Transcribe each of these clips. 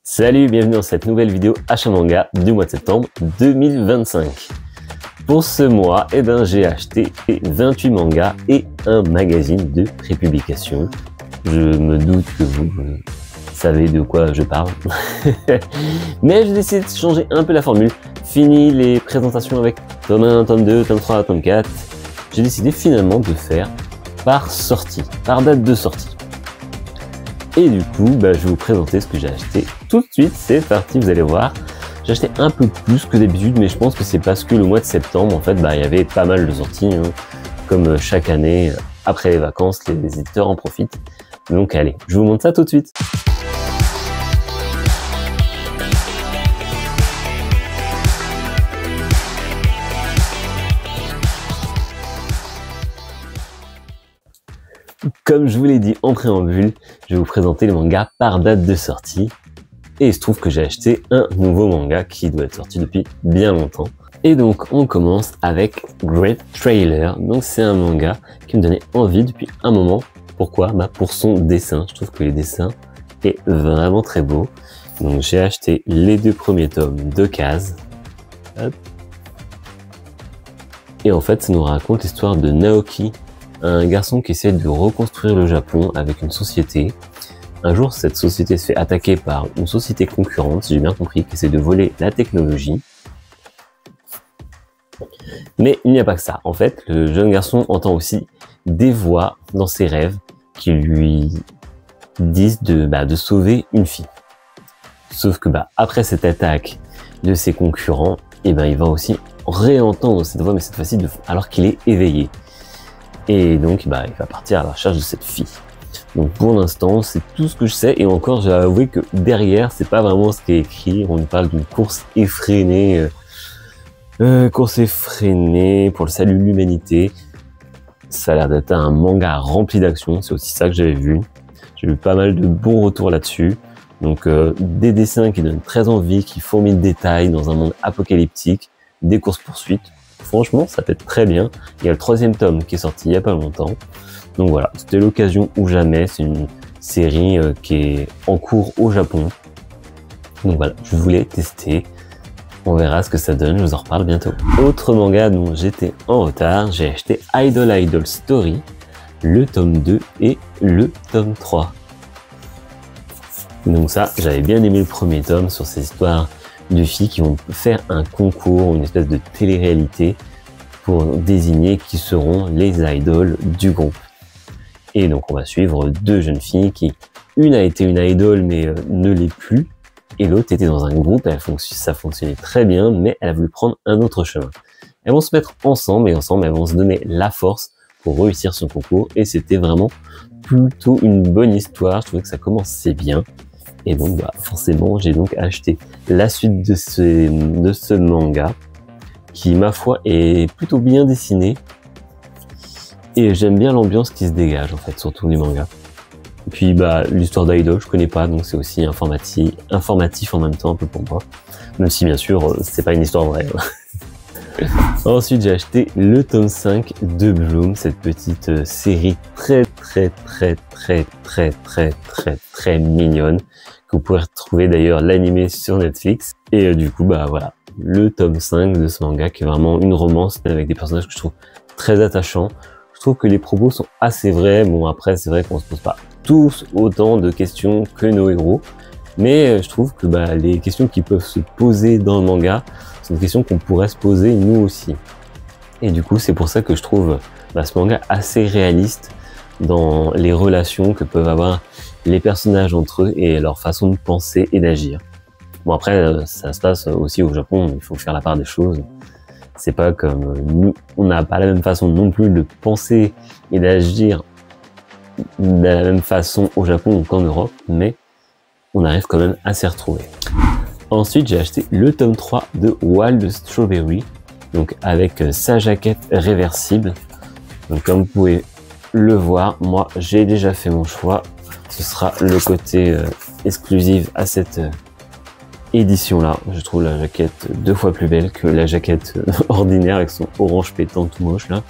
Salut, bienvenue dans cette nouvelle vidéo achat manga du mois de septembre 2025. Pour ce mois, j'ai acheté 28 mangas et un magazine de prépublication. Je me doute que vous savez de quoi je parle. Mais j'ai décidé de changer un peu la formule. Fini les présentations avec tome 1, tome 2, tome 3, tome 4. J'ai décidé finalement de faire par sortie, par date de sortie. Et du coup, je vais vous présenter ce que j'ai acheté tout de suite. C'est parti, vous allez voir. J'ai acheté un peu plus que d'habitude, mais je pense que c'est parce que le mois de septembre, en fait, il y avait pas mal de sorties. Comme chaque année, après les vacances, les éditeurs en profitent. Donc allez, je vous montre ça tout de suite. Comme je vous l'ai dit en préambule, je vais vous présenter les mangas par date de sortie. Et il se trouve que j'ai acheté un nouveau manga qui doit être sorti depuis bien longtemps. Et donc on commence avec Great Trailer. Donc c'est un manga qui me donnait envie depuis un moment. Pourquoi? Pour son dessin. Je trouve que les dessins est vraiment très beau. Donc j'ai acheté les deux premiers tomes de Case. Hop. Et en fait ça nous raconte l'histoire de Naoki, un garçon qui essaie de reconstruire le Japon avec une société. Un jour, cette société se fait attaquer par une société concurrente, si j'ai bien compris, qui essaie de voler la technologie. Mais il n'y a pas que ça. En fait, le jeune garçon entend aussi des voix dans ses rêves qui lui disent de sauver une fille. Sauf que après cette attaque de ses concurrents, il va aussi réentendre cette voix, mais cette fois-ci alors qu'il est éveillé. Et donc, il va partir à la recherche de cette fille. Donc, pour l'instant, c'est tout ce que je sais. Et encore, j'ai avoué que derrière, c'est pas vraiment ce qui est écrit. On nous parle d'une course effrénée, pour le salut de l'humanité. Ça a l'air d'être un manga rempli d'action. C'est aussi ça que j'avais vu. J'ai eu pas mal de bons retours là-dessus. Donc, des dessins qui donnent très envie, qui fourmillent de détails dans un monde apocalyptique, des courses-poursuites. Franchement, ça peut être très bien. Il y a le troisième tome qui est sorti il y a pas longtemps. Donc voilà, c'était l'occasion ou jamais. C'est une série qui est en cours au Japon. Donc voilà, je voulais tester. On verra ce que ça donne, je vous en reparle bientôt. Autre manga dont j'étais en retard, j'ai acheté Idol Story, le tome 2 et le tome 3. Donc ça, j'avais bien aimé le premier tome sur ces histoires de filles qui vont faire un concours, une espèce de télé-réalité pour désigner qui seront les idoles du groupe. Et donc on va suivre deux jeunes filles qui, une a été une idole mais ne l'est plus, et l'autre était dans un groupe, ça fonctionnait très bien, mais elle a voulu prendre un autre chemin. Elles vont se mettre ensemble et ensemble elles vont se donner la force pour réussir ce concours, et c'était vraiment plutôt une bonne histoire. Je trouvais que ça commençait bien. Et donc, forcément, j'ai donc acheté la suite de ce manga, qui, ma foi, est plutôt bien dessiné. Et j'aime bien l'ambiance qui se dégage, en fait, sur tous les mangas. Et puis, l'histoire d'Idol, je connais pas, donc c'est aussi informatif en même temps, un peu pour moi. Même si, bien sûr, c'est pas une histoire vraie. Ensuite, j'ai acheté le tome 5 de Bloom, cette petite série très mignonne, que vous pouvez retrouver d'ailleurs l'animé sur Netflix. Et du coup, voilà, le tome 5 de ce manga qui est vraiment une romance avec des personnages que je trouve très attachants. Je trouve que les propos sont assez vrais. Bon, après, c'est vrai qu'on se pose pas tous autant de questions que nos héros, mais je trouve que les questions qui peuvent se poser dans le manga sont des questions qu'on pourrait se poser nous aussi. Et du coup, c'est pour ça que je trouve ce manga assez réaliste dans les relations que peuvent avoir les personnages entre eux et leur façon de penser et d'agir. Bon, après, ça se passe aussi au Japon, il faut faire la part des choses. C'est pas comme nous, on n'a pas la même façon non plus de penser et d'agir de la même façon au Japon qu'en Europe, mais on arrive quand même à s'y retrouver. Ensuite, j'ai acheté le tome 3 de Wild Strawberry, donc avec sa jaquette réversible. Donc comme vous pouvez le voir, moi j'ai déjà fait mon choix. Ce sera le côté exclusif à cette édition là. Je trouve la jaquette 2 fois plus belle que la jaquette ordinaire avec son orange pétant tout moche là.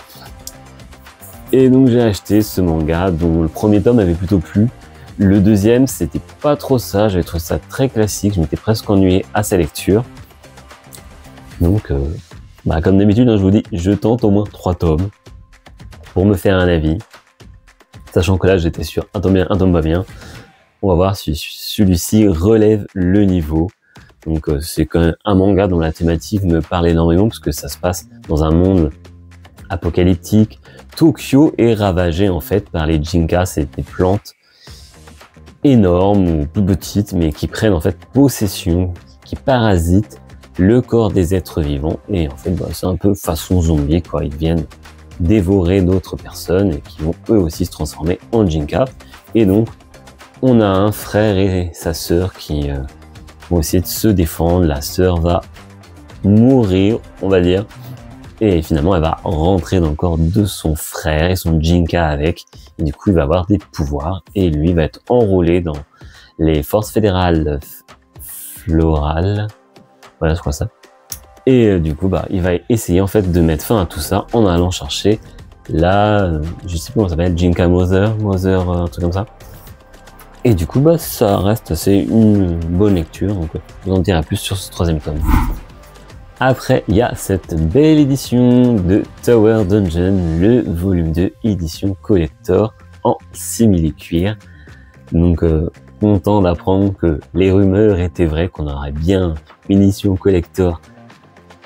Et donc j'ai acheté ce manga dont le premier tome avait plutôt plu. Le deuxième, c'était pas trop ça, j'avais trouvé ça très classique, je m'étais presque ennuyé à sa lecture. Donc, comme d'habitude, hein, je vous dis, je tente au moins 3 tomes pour me faire un avis. Sachant que là, j'étais sur un tome bien, un tome pas bien. On va voir si celui-ci relève le niveau. Donc, c'est quand même un manga dont la thématique me parle énormément parce que ça se passe dans un monde apocalyptique. Tokyo est ravagé en fait par les Jinka, c'est des plantes énormes ou plus petites, mais qui prennent en fait possession, qui parasitent le corps des êtres vivants. Et en fait, c'est un peu façon zombie, quoi. Ils viennent dévorer d'autres personnes et qui vont eux aussi se transformer en Jinka. Et donc, on a un frère et sa sœur qui vont essayer de se défendre. La sœur va mourir, on va dire. Et finalement, elle va rentrer dans le corps de son frère et son Jinka avec. Et du coup, il va avoir des pouvoirs. Et lui va être enrôlé dans les forces fédérales florales. Voilà, je crois ça. Et du coup, il va essayer en fait de mettre fin à tout ça en allant chercher la, je sais plus comment ça s'appelle, Jinka Mother, un truc comme ça. Et du coup, ça reste assez une bonne lecture. Donc, je vous en dirai plus sur ce 3e tome. Après, il y a cette belle édition de Tower Dungeon, le volume 2, édition collector en simili-cuir. Donc, content d'apprendre que les rumeurs étaient vraies, qu'on aurait bien une édition collector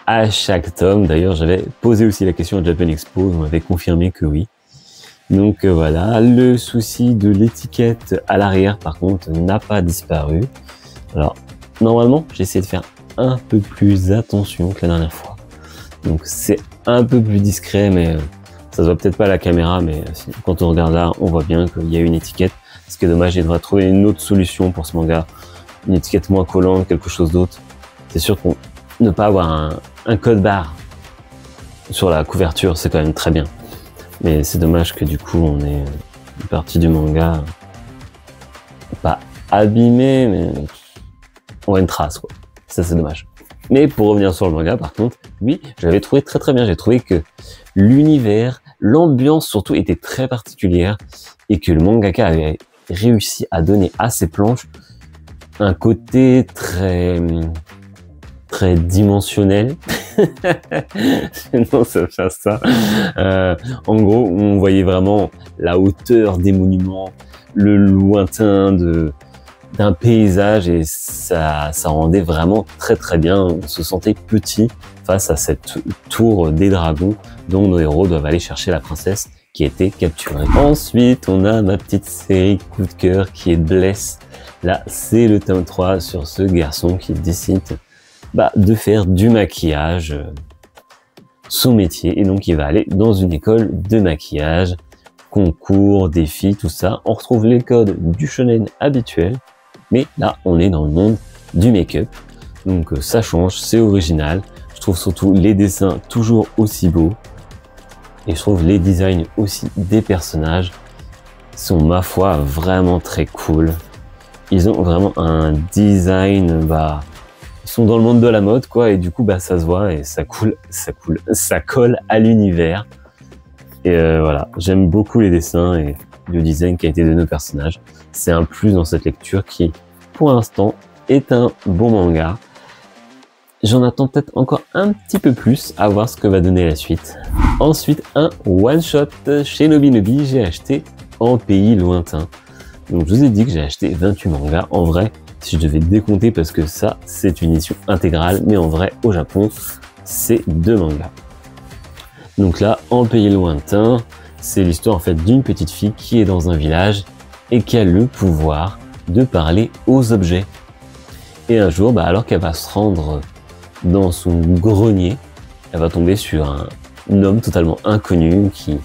à chaque tome. D'ailleurs, j'avais posé aussi la question à Japan Expo, on m'avait confirmé que oui. Donc voilà, le souci de l'étiquette à l'arrière, par contre, n'a pas disparu. Alors, normalement, j'ai essayé de faire un peu plus attention que la dernière fois. Donc c'est un peu plus discret, mais ça se voit peut-être pas à la caméra, mais quand on regarde là, on voit bien qu'il y a une étiquette. Ce qui est dommage, il devrait trouver une autre solution pour ce manga. Une étiquette moins collante, quelque chose d'autre. C'est sûr qu'on ne pas avoir un code barre sur la couverture, c'est quand même très bien. Mais c'est dommage que du coup, on ait une partie du manga pas abîmée, mais on a une trace, quoi. Ça, c'est dommage. Mais pour revenir sur le manga, par contre, oui, j'avais trouvé très bien. J'ai trouvé que l'univers, l'ambiance surtout était très particulière et que le mangaka avait réussi à donner à ses planches un côté très dimensionnel. Non, ça fait ça. En gros, on voyait vraiment la hauteur des monuments, le lointain d'un paysage et ça rendait vraiment très bien. On se sentait petit face à cette tour des dragons dont nos héros doivent aller chercher la princesse qui a été capturée. Ensuite, on a ma petite série coup de cœur qui est Bless. Là, c'est le tome 3 sur ce garçon qui décide de faire du maquillage, son métier. Et donc, il va aller dans une école de maquillage, concours, défis, tout ça. On retrouve les codes du shonen habituel. Mais là, on est dans le monde du make-up. Donc ça change, c'est original. Je trouve surtout les dessins toujours aussi beaux. Et je trouve les designs aussi des personnages sont, ma foi, vraiment très cool. Ils ont vraiment un design, ils sont dans le monde de la mode, quoi. Et du coup, ça se voit et ça colle à l'univers. Et voilà, j'aime beaucoup les dessins et le design qui a été donné aux personnages. C'est un plus dans cette lecture qui, pour l'instant, est un bon manga. J'en attends peut-être encore un petit peu plus à voir ce que va donner la suite. Ensuite, un one-shot chez Nobinobi, j'ai acheté En Pays Lointain. Donc je vous ai dit que j'ai acheté 28 mangas. En vrai, si je devais décompter, parce que ça, c'est une édition intégrale, mais en vrai, au Japon, c'est 2 mangas. Donc là, En Pays Lointain, c'est l'histoire en fait d'une petite fille qui est dans un village et qui a le pouvoir de parler aux objets. Et un jour, alors qu'elle va se rendre dans son grenier, elle va tomber sur un homme totalement inconnu qui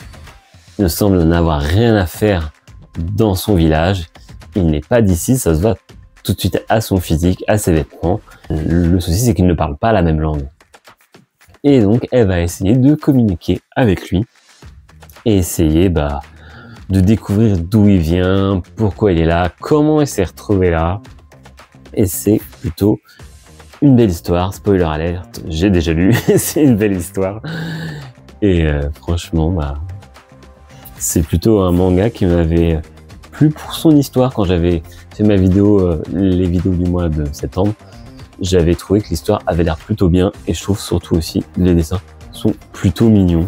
ne semble n'avoir rien à faire dans son village. Il n'est pas d'ici, ça se voit tout de suite à son physique, à ses vêtements. Le souci, c'est qu'il ne parle pas la même langue. Et donc, elle va essayer de communiquer avec lui et essayer de découvrir d'où il vient, pourquoi il est là, comment il s'est retrouvé là. Et c'est plutôt une belle histoire. Spoiler alert, j'ai déjà lu, c'est une belle histoire. Et franchement, c'est plutôt un manga qui m'avait plu pour son histoire. Quand j'avais fait ma vidéo, les vidéos du mois de septembre, j'avais trouvé que l'histoire avait l'air plutôt bien, et je trouve surtout aussi les dessins sont plutôt mignons.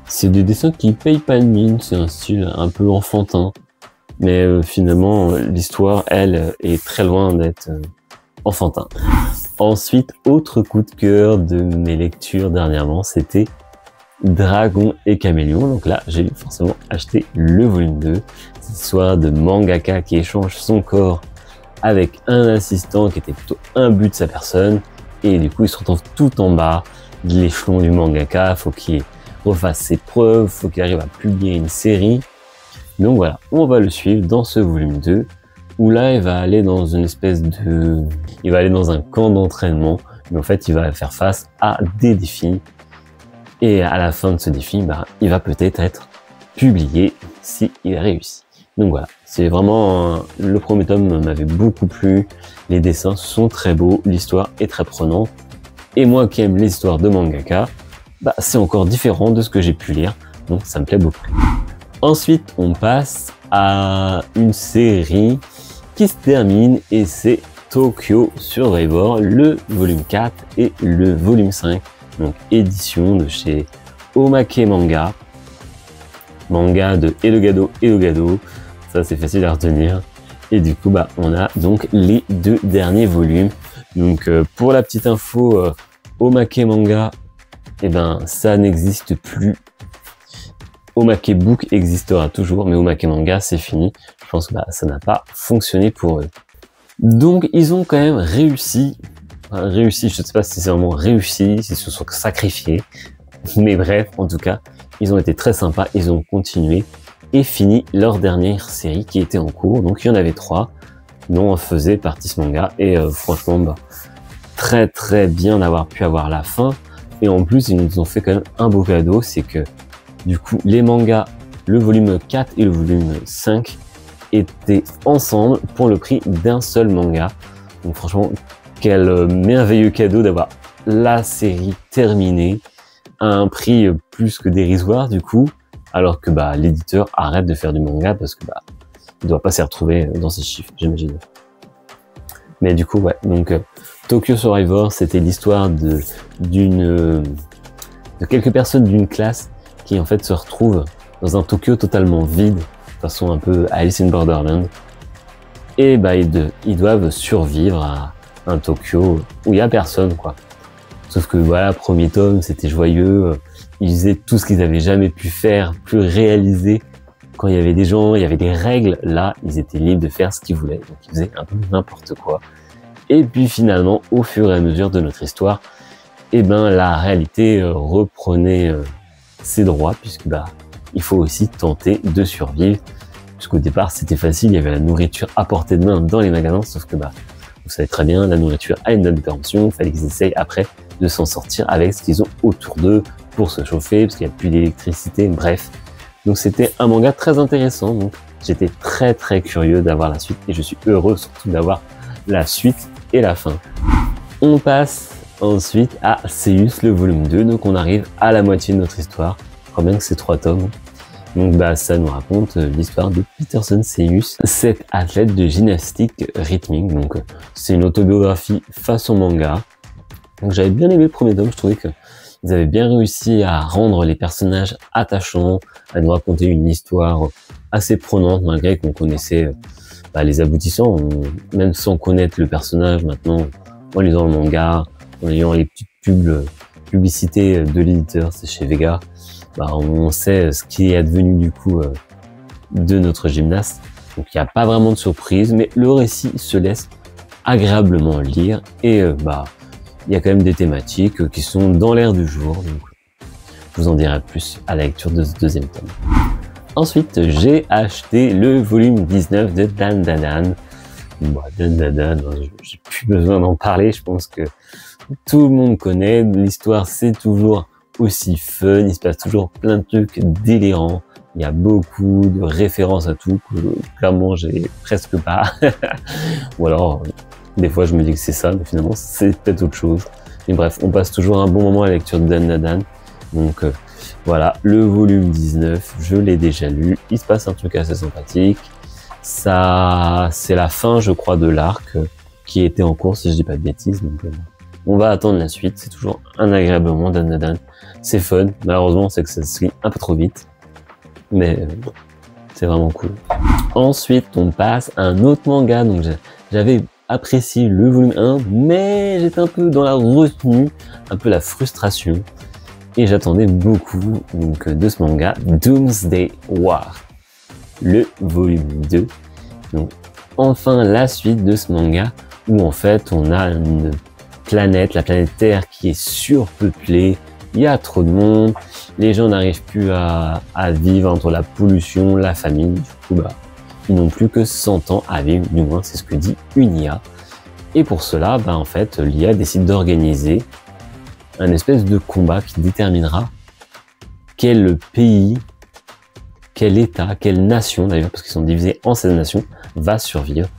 C'est des dessins qui payent pas de mine, c'est un style un peu enfantin, mais finalement l'histoire, elle, est très loin d'être enfantin. Ensuite, autre coup de cœur de mes lectures dernièrement, c'était Dragon et Caméléon. Donc là, j'ai forcément acheté le volume 2, cette histoire de mangaka qui échange son corps avec un assistant qui était plutôt imbu de sa personne, et du coup il se retrouve tout en bas de l'échelon du mangaka, faut qu'il refasse ses preuves, faut qu'il arrive à publier une série. Donc voilà, on va le suivre dans ce volume 2, où là il va aller dans une espèce de... il va aller dans un camp d'entraînement, mais en fait il va faire face à des défis, et à la fin de ce défi, il va peut-être être publié si il réussit. Donc voilà, c'est vraiment le premier tome m'avait beaucoup plu, les dessins sont très beaux, l'histoire est très prenante, et moi qui aime les histoires de mangaka, c'est encore différent de ce que j'ai pu lire, donc ça me plaît beaucoup. Ensuite, on passe à une série qui se termine, et c'est Tokyo Survivor, le volume 4 et le volume 5, donc édition de chez Omake Manga, manga de Elogado, ça c'est facile à retenir, et du coup on a donc les 2 derniers volumes. Donc pour la petite info, Omake Manga, ça n'existe plus. Omake Book existera toujours, mais Omake Manga c'est fini. Je pense que ça n'a pas fonctionné pour eux. Donc ils ont quand même réussi, je sais pas si c'est vraiment réussi, s'ils se sont sacrifiés, mais bref, en tout cas, ils ont été très sympas, ils ont continué et fini leur dernière série qui était en cours. Donc il y en avait 3 dont faisait partie ce manga, et franchement très très bien d'avoir pu avoir la fin, et en plus ils nous ont fait quand même un beau cadeau, c'est que du coup les mangas, le volume 4 et le volume 5 étaient ensemble pour le prix d'un seul manga. Donc franchement, quel merveilleux cadeau d'avoir la série terminée à un prix plus que dérisoire du coup, alors que l'éditeur arrête de faire du manga parce que il doit pas s'y retrouver dans ces chiffres, j'imagine. Mais du coup donc Tokyo Survivor, c'était l'histoire de quelques personnes d'une classe qui en fait se retrouvent dans un Tokyo totalement vide, de façon un peu Alice in Borderland, et ils doivent survivre à un Tokyo où il y a personne quoi. Sauf que premier tome c'était joyeux, ils faisaient tout ce qu'ils avaient jamais pu faire, plus réaliser. Quand il y avait des gens, il y avait des règles, là ils étaient libres de faire ce qu'ils voulaient, donc ils faisaient un peu n'importe quoi. Et puis finalement, au fur et à mesure de notre histoire, la réalité reprenait ses droits, puisque il faut aussi tenter de survivre. Puisqu'au départ c'était facile, il y avait la nourriture à portée de main dans les magasins, sauf que vous savez très bien, la nourriture a une date de péremption, il fallait qu'ils essayent après de s'en sortir avec ce qu'ils ont autour d'eux pour se chauffer, parce qu'il n'y a plus d'électricité, bref. Donc c'était un manga très intéressant, donc j'étais très très curieux d'avoir la suite, et je suis heureux surtout d'avoir la suite et la fin. On passe ensuite à Seius, le volume 2, donc on arrive à la moitié de notre histoire. Je crois bien que c'est 3 tomes. Donc ça nous raconte l'histoire de Peterson Seius, cet athlète de gymnastique rythmique. Donc c'est une autobiographie façon manga. Donc j'avais bien aimé le premier tome, je trouvais qu'ils avaient bien réussi à rendre les personnages attachants, à nous raconter une histoire assez prenante malgré qu'on connaissait les aboutissants, même sans connaître le personnage maintenant, en lisant le manga, en ayant les petites publicités de l'éditeur, c'est chez Vega, on sait ce qui est advenu du coup de notre gymnaste. Donc il n'y a pas vraiment de surprise, mais le récit se laisse agréablement lire, et il y a quand même des thématiques qui sont dans l'air du jour, donc je vous en dirai plus à la lecture de ce 2e tome. Ensuite, j'ai acheté le volume 19 de Dandadan. Dandadan, j'ai plus besoin d'en parler, je pense que tout le monde connaît. L'histoire, c'est toujours aussi fun, il se passe toujours plein de trucs délirants. Il y a beaucoup de références à tout, que clairement j'ai presque pas. Ou alors, des fois je me dis que c'est ça, mais finalement c'est peut-être autre chose. Mais bref, on passe toujours un bon moment à la lecture de Dandadan. Donc Voilà, le volume 19, je l'ai déjà lu. Il se passe un truc assez sympathique. Ça, c'est la fin, je crois, de l'arc qui était en cours, si je dis pas de bêtises. Donc, on va attendre la suite. C'est toujours un agréable moment d'Anadan. C'est fun. Malheureusement, c'est que ça se lit un peu trop vite. Mais c'est vraiment cool. Ensuite, on passe à un autre manga. Donc, j'avais apprécié le volume 1, mais j'étais un peu dans la retenue, un peu la frustration. Et j'attendais beaucoup donc, de ce manga, Doomsday War, le volume 2. Donc, enfin, la suite de ce manga, où en fait, on a une planète, la planète Terre, qui est surpeuplée. Il y a trop de monde, les gens n'arrivent plus à vivre entre la pollution, la famine. Du coup, bah, ils n'ont plus que 100 ans à vivre, du moins c'est ce que dit une IA. Et pour cela, bah, en fait, l'IA décide d'organiser un espèce de combat qui déterminera quel pays, quel État, quelle nation d'ailleurs, parce qu'ils sont divisés en 16 nations, va survivre.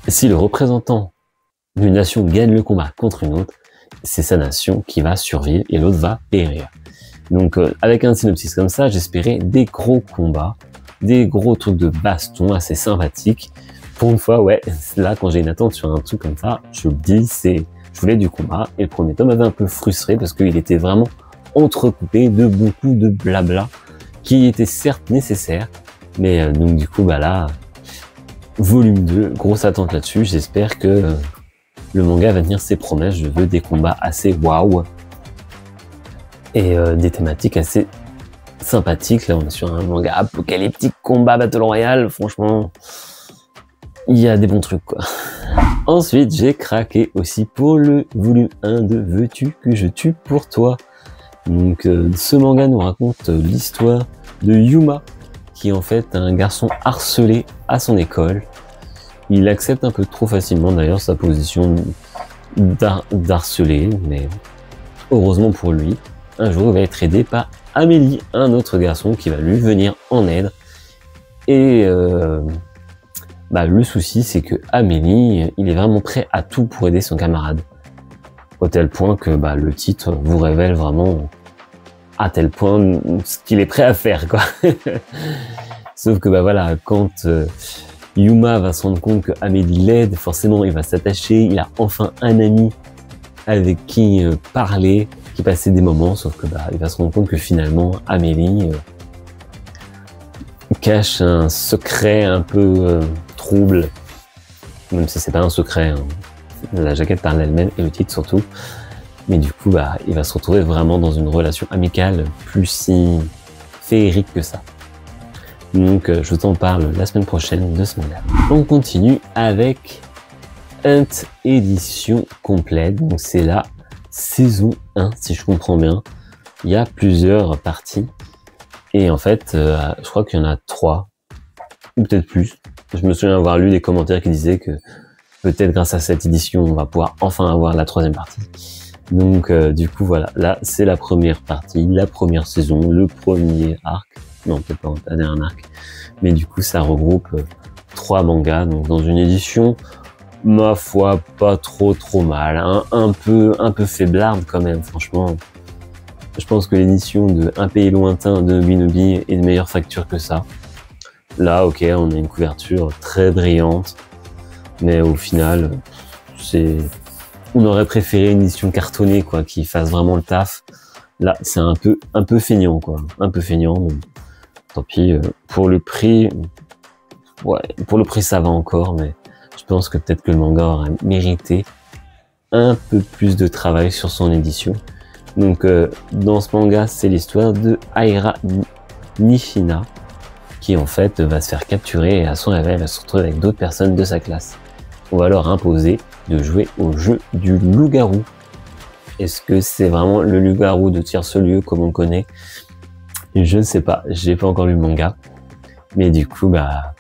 Si le représentant d'une nation gagne le combat contre une autre, c'est sa nation qui va survivre et l'autre va périr. Donc avec un synopsis comme ça, j'espérais des gros combats, des gros trucs de baston assez sympathiques. Pour une fois, ouais, là quand j'ai une attente sur un truc comme ça, je me dis, je voulais du combat. Et le premier tome m'avait un peu frustré parce qu'il était vraiment entrecoupé de beaucoup de blabla qui était certes nécessaire, mais donc du coup, bah là, volume 2, grosse attente là-dessus. J'espère que le manga va tenir ses promesses. Je veux des combats assez waouh et des thématiques assez sympathiques. Là, on est sur un manga apocalyptique, combat battle royale. Franchement, il y a des bons trucs, quoi. Ensuite, j'ai craqué aussi pour le volume 1 de Veux-tu que je tue pour toi. Donc, ce manga nous raconte l'histoire de Yuma, qui est en fait un garçon harcelé à son école. Il accepte un peu trop facilement d'ailleurs sa position d'harcelé, mais heureusement pour lui, un jour il va être aidé par Amélie, un autre garçon qui va lui venir en aide. Et bah, le souci c'est que Amélie, il est vraiment prêt à tout pour aider son camarade. Au tel point que bah, le titre vous révèle vraiment à tel point ce qu'il est prêt à faire, quoi. Sauf que bah voilà, quand Yuma va se rendre compte que Amélie l'aide, forcément il va s'attacher, il a enfin un ami avec qui parler, qui passer des moments, sauf que bah il va se rendre compte que finalement Amélie cache un secret un peu trouble, même si c'est pas un secret, hein. La jaquette parle d'elle-même et le titre surtout, mais du coup bah il va se retrouver vraiment dans une relation amicale plus si féerique que ça. Donc je t'en parle la semaine prochaine de ce manga. On continue avec Hunt édition complète. Donc c'est la saison 1 si je comprends bien. Il y a plusieurs parties. Et en fait, je crois qu'il y en a 3. Ou peut-être plus. Je me souviens avoir lu des commentaires qui disaient que peut-être grâce à cette édition, on va pouvoir enfin avoir la 3e partie. Donc du coup voilà, là c'est la première partie, la première saison, le premier arc. Non, peut-être pas un arc. Mais du coup, ça regroupe 3 mangas, donc dans une édition, ma foi, pas trop mal, hein, un peu faiblarde quand même, franchement. Je pense que l'édition de Un pays lointain de Binobi est de meilleure facture que ça. Là, ok, on a une couverture très brillante, mais au final, on aurait préféré une édition cartonnée, quoi, qui fasse vraiment le taf. Là, c'est un peu feignant, quoi, un peu feignant. Mais tant pis, pour le prix, ouais, pour le prix ça va encore, mais je pense que peut-être que le manga aurait mérité un peu plus de travail sur son édition. Donc dans ce manga, c'est l'histoire de Aira Nishina, qui en fait va se faire capturer et à son réveil, elle va se retrouver avec d'autres personnes de sa classe. On va leur imposer de jouer au jeu du loup-garou. Est-ce que c'est vraiment le loup-garou de Tierce-Lieu comme on connaît? Je ne sais pas, j'ai pas encore lu le manga, mais du coup, bah,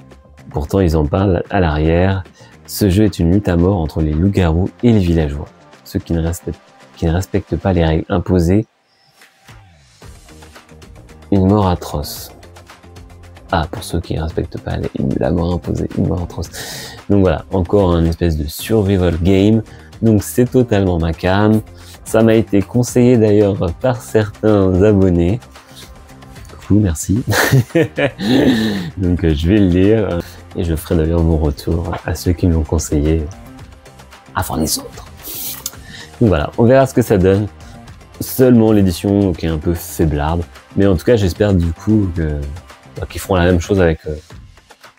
pourtant ils en parlent à l'arrière. Ce jeu est une lutte à mort entre les loups-garous et les villageois. Ceux qui ne respectent pas les règles imposées. Une mort atroce. Ah, pour ceux qui ne respectent pas la mort imposée, une mort atroce. Donc voilà, encore un espèce de survival game. Donc c'est totalement ma came. Ça m'a été conseillé d'ailleurs par certains abonnés. beaucoup, merci. Donc je vais le lire et je ferai d'ailleurs mon retour à ceux qui m'ont conseillé avant les autres. Donc voilà, on verra ce que ça donne. Seulement l'édition qui est un peu faiblarde, mais en tout cas j'espère du coup qu'ils feront la même chose avec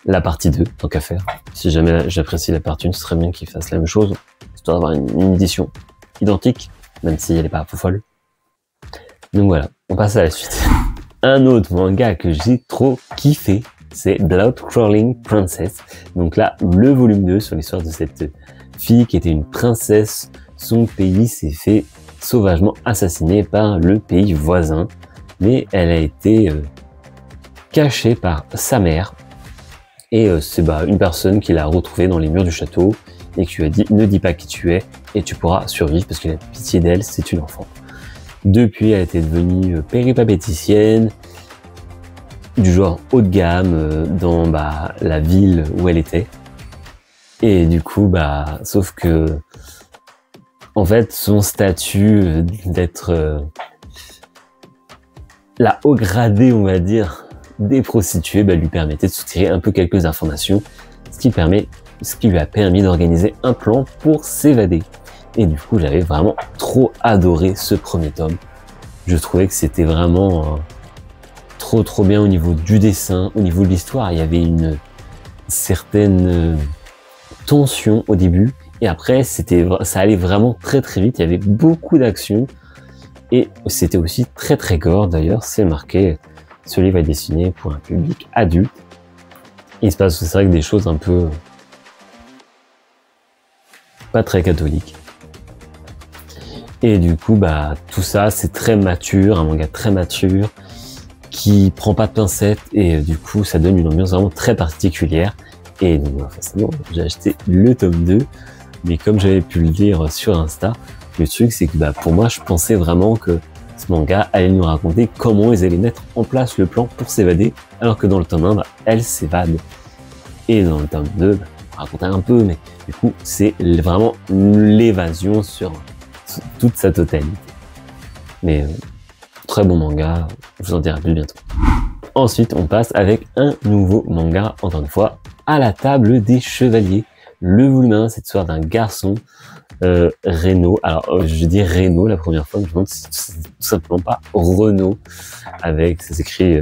la partie 2, tant qu'à faire. Si jamais j'apprécie la partie 1, ce serait bien qu'ils fassent la même chose, histoire d'avoir une édition identique, même si elle n'est pas folle. Donc voilà, on passe à la suite. Un autre manga que j'ai trop kiffé, c'est Blood Crawling Princess. Donc là, le volume 2 sur l'histoire de cette fille qui était une princesse. Son pays s'est fait sauvagement assassiner par le pays voisin, mais elle a été cachée par sa mère. Et c'est une personne qui l'a retrouvée dans les murs du château et qui lui a dit « Ne dis pas qui tu es et tu pourras survivre parce qu'il a pitié d'elle, c'est une enfant. » Depuis, elle était devenue péripapéticienne, du genre haut de gamme dans la ville où elle était. Et du coup, sauf que en fait, son statut d'être la haut gradée, on va dire, des prostituées, lui permettait de soutirer un peu quelques informations, ce qui lui a permis d'organiser un plan pour s'évader. Et du coup, j'avais vraiment trop adoré ce premier tome. Je trouvais que c'était vraiment trop bien au niveau du dessin, au niveau de l'histoire. Il y avait une certaine tension au début. Et après, ça allait vraiment très vite. Il y avait beaucoup d'action et c'était aussi très gore. D'ailleurs, c'est marqué, ce livre est dessiné pour un public adulte. Il se passe, c'est vrai que des choses un peu pas très catholiques. Et du coup, tout ça, c'est très mature, un manga très mature qui prend pas de pincettes et du coup, ça donne une ambiance vraiment très particulière. Et donc, forcément, j'ai acheté le tome 2. Mais comme j'avais pu le lire sur Insta, le truc c'est que pour moi je pensais vraiment que ce manga allait nous raconter comment ils allaient mettre en place le plan pour s'évader, alors que dans le tome 1, elle s'évade. Et dans le tome 2, on racontait un peu, mais du coup c'est vraiment l'évasion sur toute sa totalité. Mais très bon manga, je vous en dirai plus bientôt. Ensuite on passe avec un nouveau manga, encore une fois, à la table des chevaliers. Le volume 1, cette histoire d'un garçon, Reno. Alors, je dis Reno la première fois, je me demande si c'est tout simplement pas Renault, ça s'écrit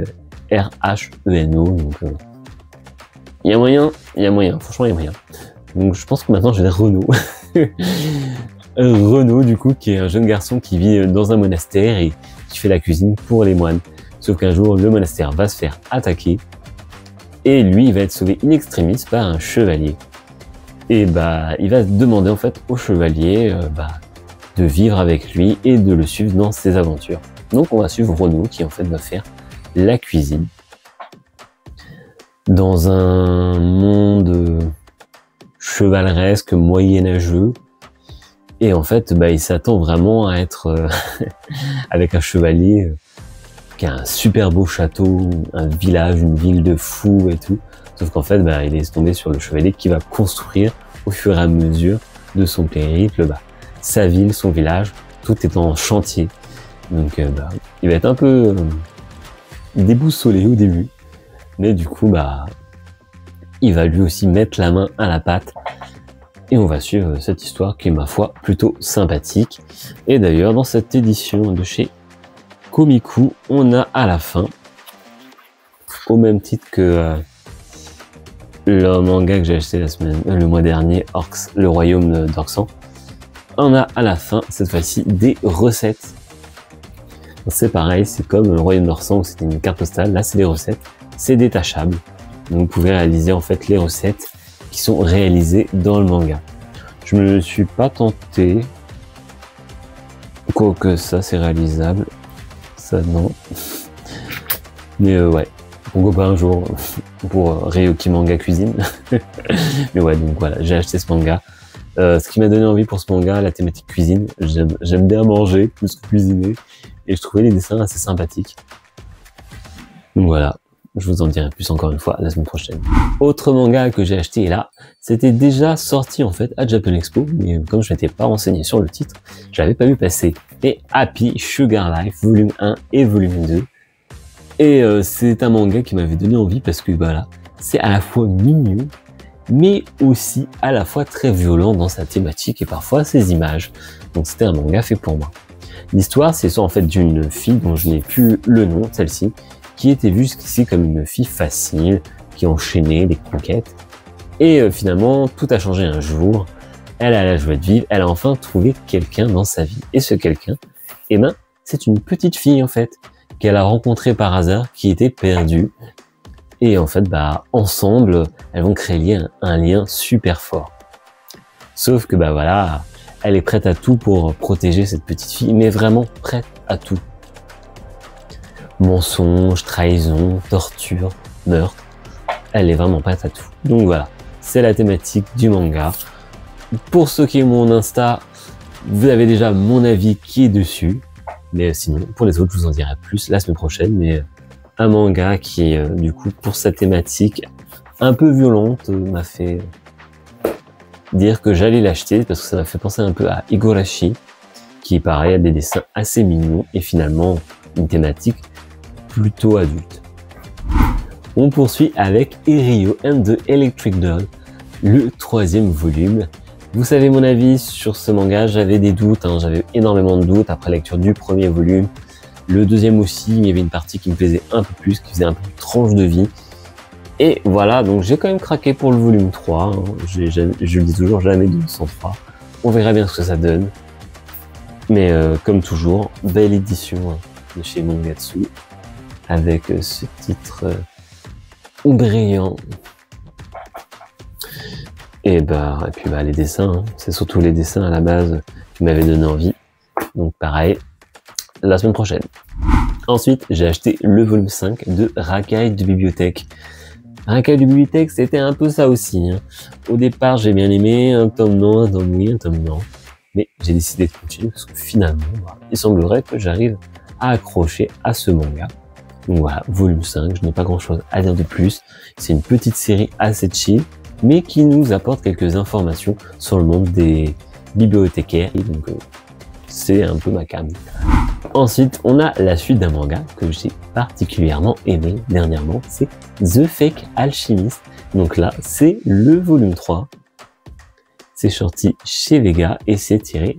R-H-E-N-O, donc il y a moyen, franchement il y a moyen. Donc je pense que maintenant je vais dire Renault. Renault, du coup, qui est un jeune garçon qui vit dans un monastère et qui fait la cuisine pour les moines. Sauf qu'un jour, le monastère va se faire attaquer et lui, il va être sauvé in extremis par un chevalier. Et il va demander en fait au chevalier de vivre avec lui et de le suivre dans ses aventures. Donc on va suivre Renaud qui en fait va faire la cuisine dans un monde chevaleresque, moyenâgeux. Et en fait, il s'attend vraiment à être avec un chevalier qui a un super beau château, un village, une ville de fous et tout. Sauf qu'en fait, il est tombé sur le chevalier qui va construire au fur et à mesure de son périple, sa ville, son village, tout est en chantier. Donc, il va être un peu déboussolé au début, mais du coup, il va lui aussi mettre la main à la pâte. Et on va suivre cette histoire qui est, ma foi, plutôt sympathique. Et d'ailleurs, dans cette édition de chez Komiku, on a à la fin, au même titre que le manga que j'ai acheté le mois dernier, Orcs, le royaume d'Orcsan, on a à la fin, cette fois-ci, des recettes. C'est pareil, c'est comme le royaume d'Orcsan où c'était une carte postale, là c'est des recettes, c'est détachable. Donc vous pouvez réaliser en fait les recettes qui sont réalisées dans le manga. Je me suis pas tenté, quoique ça c'est réalisable, ça non. Mais ouais. Pourquoi pas un jour pour Ryoki Manga Cuisine. Mais ouais, donc voilà, j'ai acheté ce manga. Ce qui m'a donné envie pour ce manga, la thématique cuisine. J'aime bien manger plus que cuisiner. Et je trouvais les dessins assez sympathiques. Donc voilà, je vous en dirai plus encore une fois la semaine prochaine. Autre manga que j'ai acheté, et là, c'était déjà sorti en fait à Japan Expo. Mais comme je m'étais pas renseigné sur le titre, j'avais pas vu passer. Et Happy Sugar Life, volume 1 et volume 2. Et c'est un manga qui m'avait donné envie parce que voilà, c'est à la fois mignon, mais aussi à la fois très violent dans sa thématique et parfois ses images. Donc c'était un manga fait pour moi. L'histoire, c'est ça en fait d'une fille dont je n'ai plus le nom, celle-ci, qui était vue jusqu'ici comme une fille facile, qui enchaînait les conquêtes. Et finalement, tout a changé un jour. Elle a la joie de vivre, elle a enfin trouvé quelqu'un dans sa vie. Et ce quelqu'un, eh ben, c'est une petite fille en fait, qu'elle a rencontrée par hasard, qui était perdue. Et en fait, bah, ensemble, elles vont créer un lien super fort. Sauf que, bah voilà, elle est prête à tout pour protéger cette petite fille, mais vraiment prête à tout. Mensonge, trahison, torture, meurtre. Elle est vraiment prête à tout. Donc voilà, c'est la thématique du manga. Pour ceux qui ont mon Insta, vous avez déjà mon avis qui est dessus. Mais sinon, pour les autres, je vous en dirai plus la semaine prochaine. Mais un manga qui, du coup, pour sa thématique un peu violente, m'a fait dire que j'allais l'acheter parce que ça m'a fait penser un peu à Higurashi, qui pareil a des dessins assez mignons et finalement une thématique plutôt adulte. On poursuit avec Erio and the Electric Doll, le 3e volume. Vous savez mon avis sur ce manga, j'avais des doutes, j'avais énormément de doutes après la lecture du 1er volume. Le 2e aussi, il y avait une partie qui me plaisait un peu plus, qui faisait un peu plus tranche de vie. Et voilà, donc j'ai quand même craqué pour le volume 3. Je le dis toujours, jamais de 103. On verra bien ce que ça donne. Mais comme toujours, belle édition de chez Mangatsu, avec ce titre brillant. Et puis les dessins, c'est surtout les dessins à la base qui m'avaient donné envie. Donc pareil, la semaine prochaine. Ensuite, j'ai acheté le volume 5 de Rakai de Bibliothèque. Rakai de Bibliothèque, c'était un peu ça aussi. Au départ, j'ai bien aimé, un tome non, un tome oui, un tome non. Mais j'ai décidé de continuer parce que finalement, il semblerait que j'arrive à accrocher à ce manga. Donc voilà, volume 5, je n'ai pas grand chose à dire de plus. C'est une petite série assez chill, mais qui nous apporte quelques informations sur le monde des bibliothécaires. Et donc, c'est un peu ma cam. Ensuite, on a la suite d'un manga que j'ai particulièrement aimé dernièrement, c'est The Fake Alchemist. Donc là, c'est le volume 3. C'est sorti chez Vega et c'est tiré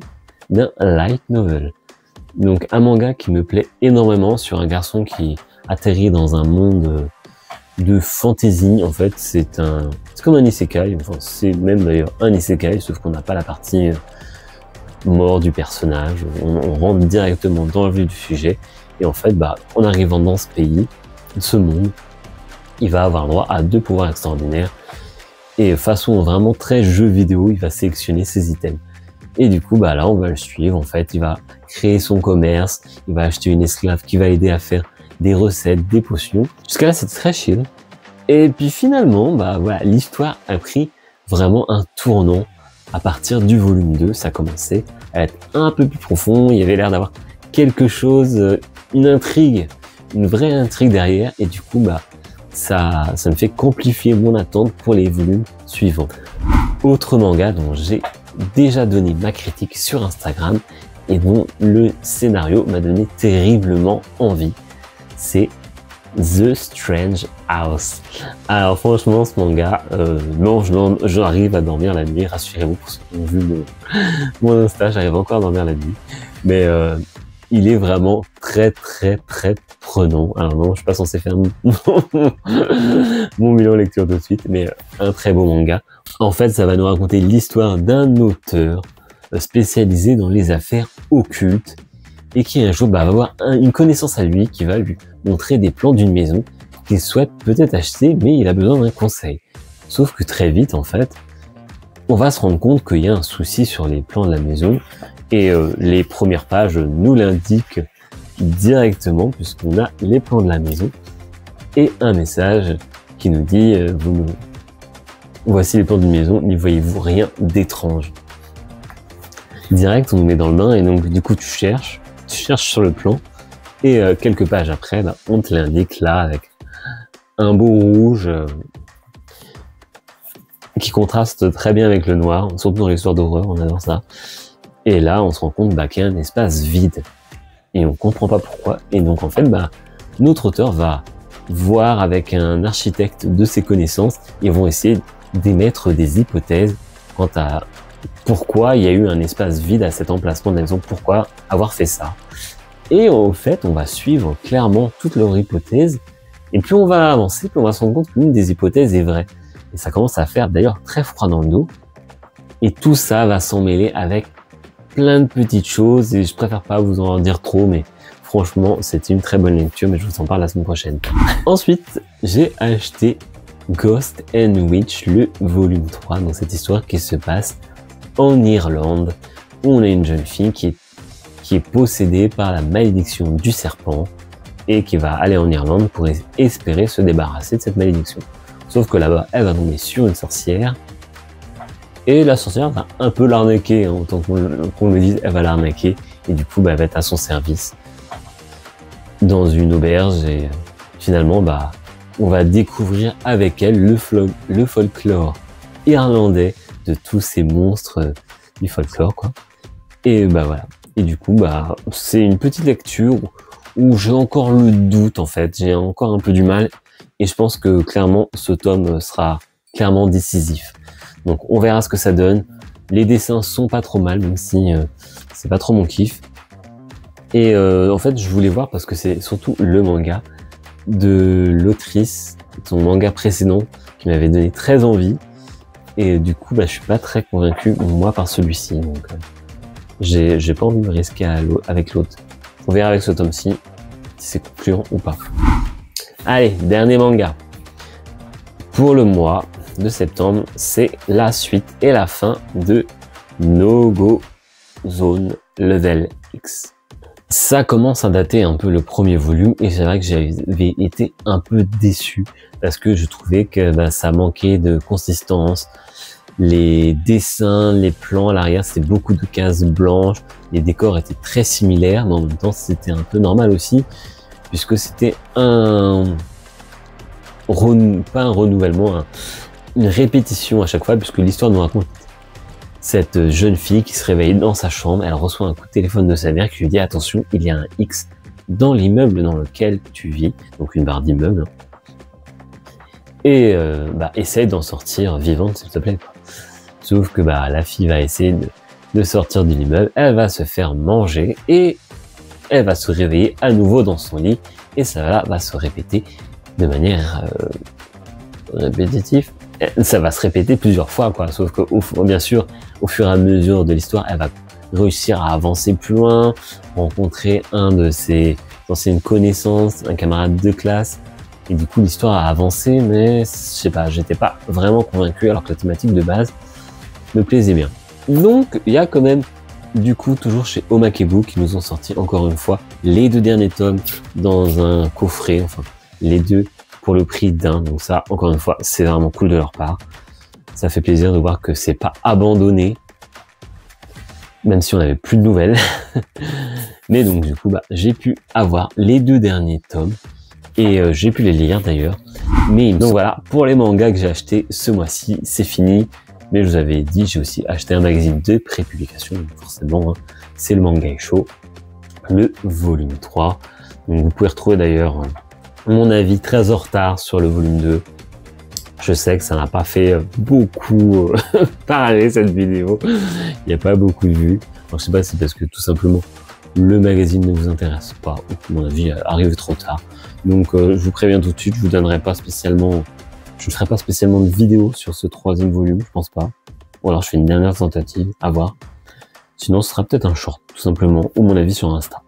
d'un light novel. Donc un manga qui me plaît énormément sur un garçon qui atterrit dans un monde de fantasy. En fait, c'est comme un isekai, enfin c'est même d'ailleurs un isekai, sauf qu'on n'a pas la partie mort du personnage. On rentre directement dans le vif du sujet. Et en fait, en arrivant dans ce pays, ce monde, il va avoir droit à 2 pouvoirs extraordinaires. Et façon vraiment très jeu vidéo, il va sélectionner ses items. Et du coup, là, on va le suivre. En fait, il va créer son commerce, il va acheter une esclave qui va aider à faire des recettes, des potions. Jusqu'à là, c'est très chill. Et puis finalement, voilà, l'histoire a pris vraiment un tournant. À partir du volume 2, ça commençait à être un peu plus profond. Il y avait l'air d'avoir quelque chose, une intrigue, une vraie intrigue derrière. Et du coup, ça ne fait qu'amplifier mon attente pour les volumes suivants. Autre manga dont j'ai déjà donné ma critique sur Instagram et dont le scénario m'a donné terriblement envie, c'est The Strange House. Alors franchement, ce manga, non, j'arrive à dormir la nuit, rassurez-vous pour ceux qui ont vu mon Insta, j'arrive encore à dormir la nuit, mais il est vraiment très très très prenant. Alors non, je suis pas censé faire mon bilan lecture tout de suite, mais un très beau manga. En fait, ça va nous raconter l'histoire d'un auteur spécialisé dans les affaires occultes et qui un jour va avoir une connaissance à lui qui va lui montrer des plans d'une maison qu'il souhaite peut-être acheter, mais il a besoin d'un conseil. Sauf que très vite, en fait, on va se rendre compte qu'il y a un souci sur les plans de la maison et les premières pages nous l'indiquent directement puisqu'on a les plans de la maison et un message qui nous dit voici les plans d'une maison, n'y voyez-vous rien d'étrange. Direct, on nous met dans le bain et donc du coup tu cherches sur le plan et quelques pages après, on te l'indique là avec un beau rouge qui contraste très bien avec le noir, surtout dans l'histoire d'horreur, on adore ça. Et là, on se rend compte qu'il y a un espace vide et on comprend pas pourquoi. Et donc en fait, notre auteur va voir avec un architecte de ses connaissances et vont essayer d'émettre des hypothèses quant à pourquoi il y a eu un espace vide à cet emplacement de la maison, pourquoi avoir fait ça. Et au fait, on va suivre clairement toutes leurs hypothèses, et plus on va avancer, plus on va se rendre compte qu'une des hypothèses est vraie. Et ça commence à faire d'ailleurs très froid dans le dos, et tout ça va s'emmêler avec plein de petites choses, et je préfère pas vous en dire trop, mais franchement, c'était une très bonne lecture, mais je vous en parle la semaine prochaine. Ensuite, j'ai acheté Ghost and Witch, le volume 3, dans cette histoire qui se passe en Irlande, où on a une jeune fille qui est possédée par la malédiction du serpent et qui va aller en Irlande pour espérer se débarrasser de cette malédiction. Sauf que là-bas, elle va tomber sur une sorcière et la sorcière va un peu l'arnaquer, hein, autant qu'on le dise, elle va l'arnaquer et du coup, elle va être à son service dans une auberge et finalement, on va découvrir avec elle le folklore irlandais de tous ces monstres du folklore, quoi. Et voilà. Et du coup, c'est une petite lecture où j'ai encore le doute, en fait. J'ai encore un peu du mal. Et je pense que clairement, ce tome sera clairement décisif. Donc, on verra ce que ça donne. Les dessins sont pas trop mal, même si c'est pas trop mon kiff. Et en fait, je voulais voir parce que c'est surtout le manga de l'autrice, son manga précédent, qui m'avait donné très envie. Et du coup, je suis pas très convaincu, moi, par celui-ci. Donc, j'ai pas envie de me risquer avec l'autre. On verra avec ce tome-ci si c'est concluant ou pas. Allez, dernier manga. Pour le mois de septembre, c'est la suite et la fin de No Go Zone Level X. Ça commence à dater un peu le premier volume et c'est vrai que j'avais été un peu déçu parce que je trouvais que ça manquait de consistance. Les dessins, les plans à l'arrière, c'était beaucoup de cases blanches. Les décors étaient très similaires, mais en même temps, c'était un peu normal aussi puisque c'était pas un renouvellement, une répétition à chaque fois puisque l'histoire nous raconte cette jeune fille qui se réveille dans sa chambre, elle reçoit un coup de téléphone de sa mère qui lui dit attention, il y a un X dans l'immeuble dans lequel tu vis, donc une barre d'immeuble, et essaye d'en sortir vivante s'il te plaît. Sauf que la fille va essayer de sortir de l'immeuble, elle va se faire manger et elle va se réveiller à nouveau dans son lit et ça va se répéter de manière répétitive. Ça va se répéter plusieurs fois, quoi. Sauf que, bien sûr, au fur et à mesure de l'histoire, elle va réussir à avancer plus loin, rencontrer un de ses anciennes connaissances, un camarade de classe. Et du coup, l'histoire a avancé, mais je sais pas, j'étais pas vraiment convaincu, alors que la thématique de base me plaisait bien. Donc, il y a quand même, du coup, toujours chez Omakebu, qui nous ont sorti encore une fois les 2 derniers tomes dans un coffret, enfin, les 2 pour le prix d'un. Donc ça, encore une fois, c'est vraiment cool de leur part. Ça fait plaisir de voir que c'est pas abandonné, même si on n'avait plus de nouvelles. Mais donc du coup, j'ai pu avoir les 2 derniers tomes et j'ai pu les lire d'ailleurs. Mais donc voilà, pour les mangas que j'ai achetés ce mois-ci, c'est fini. Mais je vous avais dit, j'ai aussi acheté un magazine de prépublication, donc forcément, c'est le Mangaisho, le volume 3. Donc vous pouvez retrouver d'ailleurs mon avis très en retard sur le volume 2. Je sais que ça n'a pas fait beaucoup parler cette vidéo. Il n'y a pas beaucoup de vues. Alors je sais pas si c'est parce que tout simplement le magazine ne vous intéresse pas ou que mon avis arrive trop tard. Donc je vous préviens tout de suite, je vous donnerai pas spécialement, je ne ferai pas spécialement de vidéo sur ce 3e volume, je pense pas. Ou alors je fais une dernière tentative, à voir. Sinon ce sera peut-être un short tout simplement, ou mon avis sur Insta.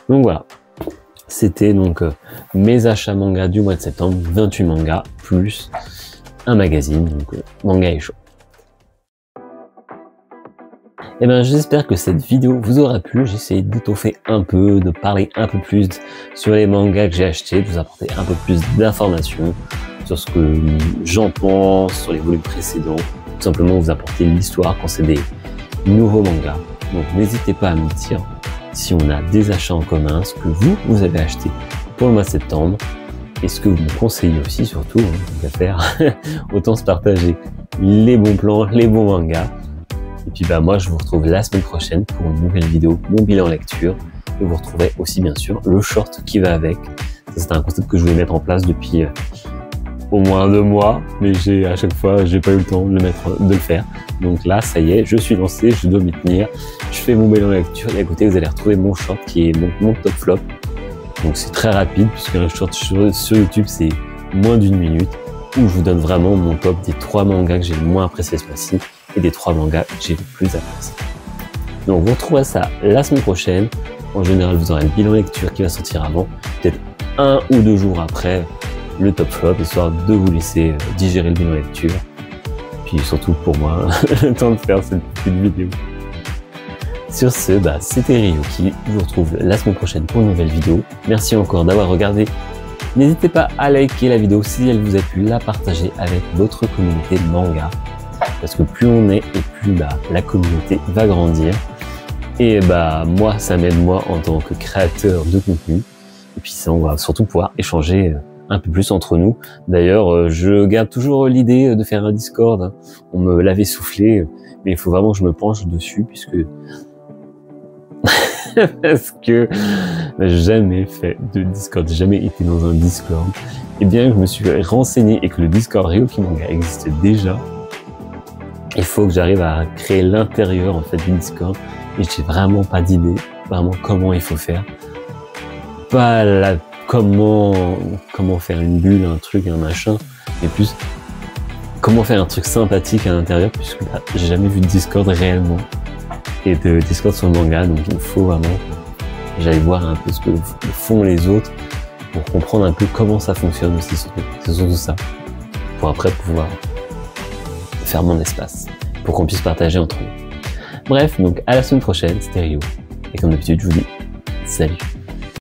Donc voilà. C'était donc mes achats manga du mois de septembre, 28 mangas, plus un magazine, donc Mangaisho. Et j'espère que cette vidéo vous aura plu. J'ai essayé d'étoffer un peu, de parler un peu plus sur les mangas que j'ai achetés, de vous apporter un peu plus d'informations sur ce que j'en pense, sur les volumes précédents, tout simplement vous apporter l'histoire quand c'est des nouveaux mangas. Donc n'hésitez pas à me dire si on a des achats en commun, ce que vous avez acheté pour le mois de septembre, et ce que vous me conseillez aussi, surtout, on va faire autant se partager les bons plans, les bons mangas. Et puis moi je vous retrouve la semaine prochaine pour une nouvelle vidéo, mon bilan lecture. et vous retrouverez aussi bien sûr le short qui va avec. C'est un concept que je voulais mettre en place depuis au moins 2 mois, mais à chaque fois j'ai pas eu le temps de le faire. Donc là, ça y est, je suis lancé, je dois m'y tenir. Je fais mon bilan lecture et à côté vous allez retrouver mon short qui est mon top flop. Donc c'est très rapide puisque un short sur YouTube c'est moins d'1 minute où je vous donne vraiment mon top des 3 mangas que j'ai le moins apprécié ce mois-ci et des 3 mangas que j'ai le plus apprécié. Donc vous retrouverez ça la semaine prochaine. En général, vous aurez le bilan lecture qui va sortir avant, peut-être 1 ou 2 jours après le top flop, histoire de vous laisser digérer le bilan lecture. Puis surtout pour moi, le temps de faire cette petite vidéo. Sur ce, c'était Ryuki. Je vous retrouve la semaine prochaine pour une nouvelle vidéo. Merci encore d'avoir regardé. N'hésitez pas à liker la vidéo si elle vous a plu, la partager avec votre communauté manga. Parce que plus on est et plus la communauté va grandir. Et moi, ça m'aide moi en tant que créateur de contenu. Et puis ça, on va surtout pouvoir échanger un peu plus entre nous. D'ailleurs, je garde toujours l'idée de faire un Discord. Hein. On me l'avait soufflé, mais il faut vraiment que je me penche dessus puisque parce que j'ai jamais fait de Discord, j'ai jamais été dans un Discord. Et bien que je me suis renseigné et que le Discord Ryuki Manga existe déjà, il faut que j'arrive à créer l'intérieur en fait du Discord. Et j'ai vraiment pas d'idée, vraiment comment il faut faire. Pas comment faire une bulle, un truc, un machin, mais plus comment faire un truc sympathique à l'intérieur, puisque j'ai jamais vu de Discord réellement et de Discord sur le manga, donc il faut vraiment que j'aille voir un peu ce que font les autres pour comprendre un peu comment ça fonctionne aussi, c'est surtout ça, pour après pouvoir faire mon espace, pour qu'on puisse partager entre nous. Bref, donc à la semaine prochaine, c'était Rio, et comme d'habitude, je vous dis salut.